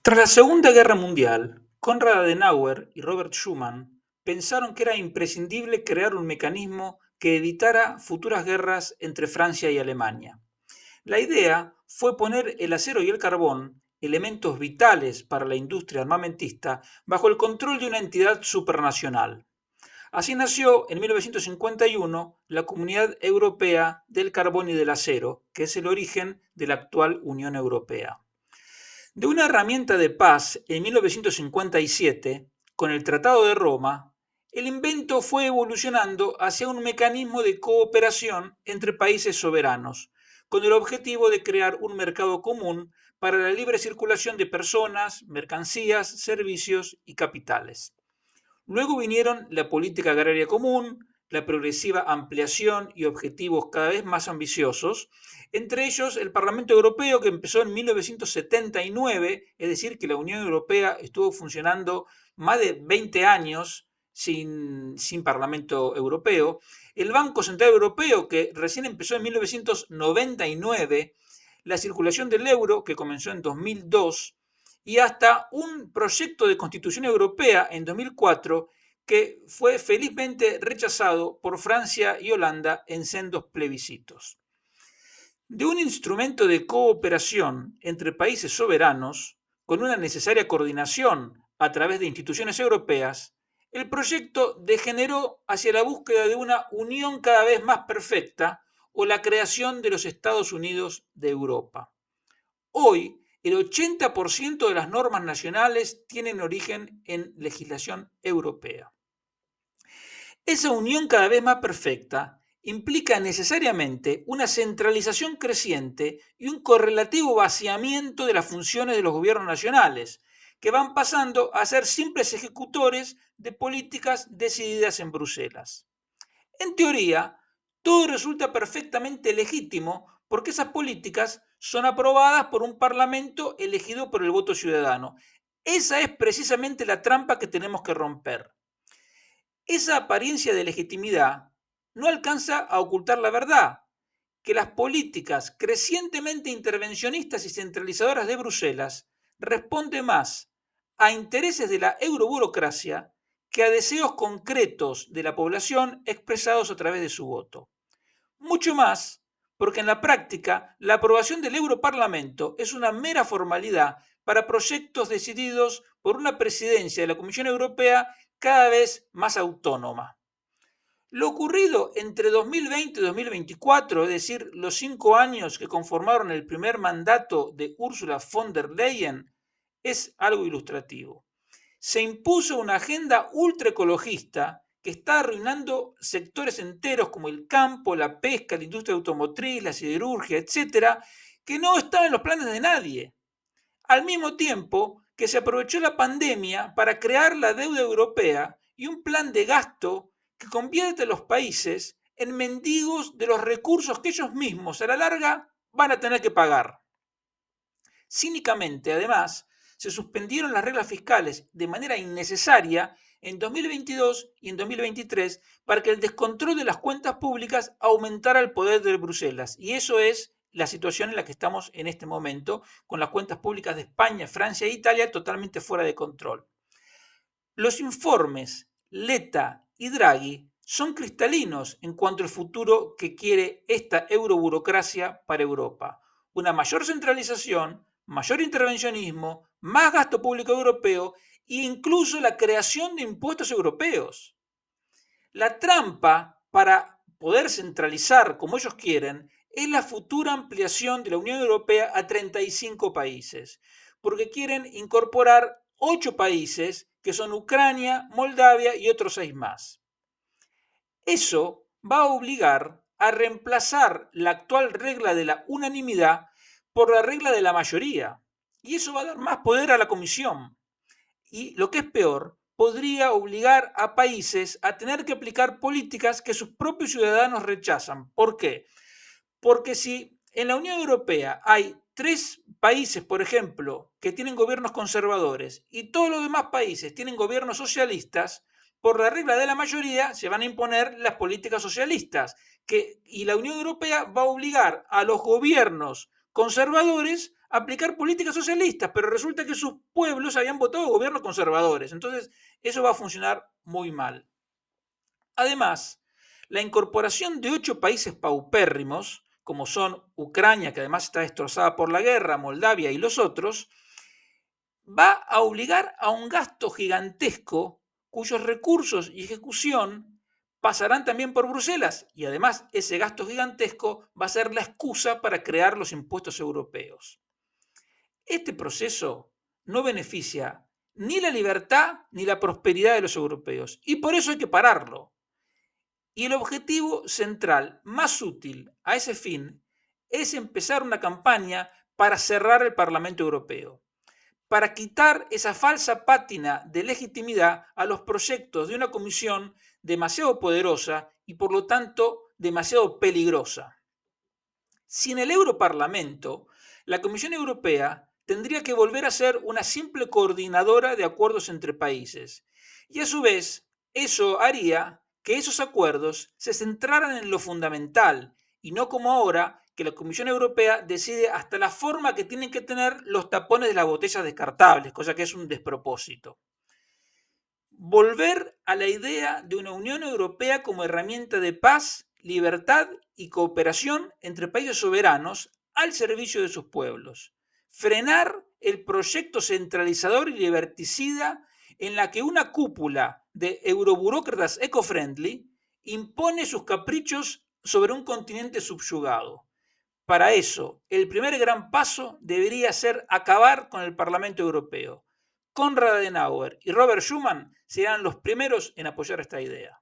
Tras la Segunda Guerra Mundial, Konrad Adenauer y Robert Schuman pensaron que era imprescindible crear un mecanismo que evitara futuras guerras entre Francia y Alemania. La idea fue poner el acero y el carbón, elementos vitales para la industria armamentista, bajo el control de una entidad supranacional. Así nació en 1951 la Comunidad Europea del Carbón y del Acero, que es el origen de la actual Unión Europea. De una herramienta de paz en 1957, con el Tratado de Roma, el invento fue evolucionando hacia un mecanismo de cooperación entre países soberanos, con el objetivo de crear un mercado común para la libre circulación de personas, mercancías, servicios y capitales. Luego vinieron la política agraria común, la progresiva ampliación y objetivos cada vez más ambiciosos, entre ellos el Parlamento Europeo, que empezó en 1979, es decir, que la Unión Europea estuvo funcionando más de 20 años sin Parlamento Europeo, el Banco Central Europeo, que recién empezó en 1999, la circulación del euro, que comenzó en 2002, y hasta un proyecto de constitución europea en 2004 que fue felizmente rechazado por Francia y Holanda en sendos plebiscitos. De un instrumento de cooperación entre países soberanos, con una necesaria coordinación a través de instituciones europeas, el proyecto degeneró hacia la búsqueda de una unión cada vez más perfecta o la creación de los Estados Unidos de Europa. Hoy, el 80% de las normas nacionales tienen origen en legislación europea. Esa unión cada vez más perfecta implica necesariamente una centralización creciente y un correlativo vaciamiento de las funciones de los gobiernos nacionales, que van pasando a ser simples ejecutores de políticas decididas en Bruselas. En teoría, todo resulta perfectamente legítimo porque esas políticas son aprobadas por un parlamento elegido por el voto ciudadano. Esa es precisamente la trampa que tenemos que romper. Esa apariencia de legitimidad no alcanza a ocultar la verdad, que las políticas crecientemente intervencionistas y centralizadoras de Bruselas responden más a intereses de la euroburocracia que a deseos concretos de la población expresados a través de su voto. Mucho más porque en la práctica la aprobación del Europarlamento es una mera formalidad para proyectos decididos por una presidencia de la Comisión Europea cada vez más autónoma. Lo ocurrido entre 2020 y 2024, es decir, los 5 años que conformaron el primer mandato de Ursula von der Leyen, es algo ilustrativo. Se impuso una agenda ultraecologista que está arruinando sectores enteros como el campo, la pesca, la industria automotriz, la siderurgia, etcétera, que no estaban en los planes de nadie. Al mismo tiempo que se aprovechó la pandemia para crear la deuda europea y un plan de gasto que convierte a los países en mendigos de los recursos que ellos mismos a la larga van a tener que pagar. Cínicamente, además, se suspendieron las reglas fiscales de manera innecesaria en 2022 y en 2023 para que el descontrol de las cuentas públicas aumentara el poder de Bruselas. Y eso es la situación en la que estamos en este momento, con las cuentas públicas de España, Francia e Italia totalmente fuera de control. Los informes Letta y Draghi son cristalinos en cuanto al futuro que quiere esta euroburocracia para Europa. Una mayor centralización, mayor intervencionismo, más gasto público europeo e incluso la creación de impuestos europeos. La trampa para poder centralizar como ellos quieren es la futura ampliación de la Unión Europea a 35 países, porque quieren incorporar 8 países que son Ucrania, Moldavia y otros 6 más. Eso va a obligar a reemplazar la actual regla de la unanimidad por la regla de la mayoría. Y eso va a dar más poder a la Comisión. Y lo que es peor, podría obligar a países a tener que aplicar políticas que sus propios ciudadanos rechazan. ¿Por qué? Porque si en la Unión Europea hay 3 países, por ejemplo, que tienen gobiernos conservadores y todos los demás países tienen gobiernos socialistas, por la regla de la mayoría se van a imponer las políticas socialistas y la Unión Europea va a obligar a los gobiernos conservadores aplicar políticas socialistas, pero resulta que sus pueblos habían votado gobiernos conservadores. Entonces, eso va a funcionar muy mal. Además, la incorporación de 8 países paupérrimos, como son Ucrania, que además está destrozada por la guerra, Moldavia y los otros, va a obligar a un gasto gigantesco cuyos recursos y ejecución pasarán también por Bruselas y además ese gasto gigantesco va a ser la excusa para crear los impuestos europeos. Este proceso no beneficia ni la libertad ni la prosperidad de los europeos y por eso hay que pararlo. Y el objetivo central más útil a ese fin es empezar una campaña para cerrar el Parlamento Europeo, para quitar esa falsa pátina de legitimidad a los proyectos de una comisión demasiado poderosa y por lo tanto demasiado peligrosa. Sin el Europarlamento, la Comisión Europea tendría que volver a ser una simple coordinadora de acuerdos entre países. Y a su vez, eso haría que esos acuerdos se centraran en lo fundamental y no como ahora que la Comisión Europea decide hasta la forma que tienen que tener los tapones de las botellas descartables, cosa que es un despropósito. Volver a la idea de una Unión Europea como herramienta de paz, libertad y cooperación entre países soberanos al servicio de sus pueblos. Frenar el proyecto centralizador y liberticida en la que una cúpula de euroburócratas eco-friendly impone sus caprichos sobre un continente subyugado. Para eso, el primer gran paso debería ser acabar con el Parlamento Europeo. Konrad Adenauer y Robert Schuman serán los primeros en apoyar esta idea.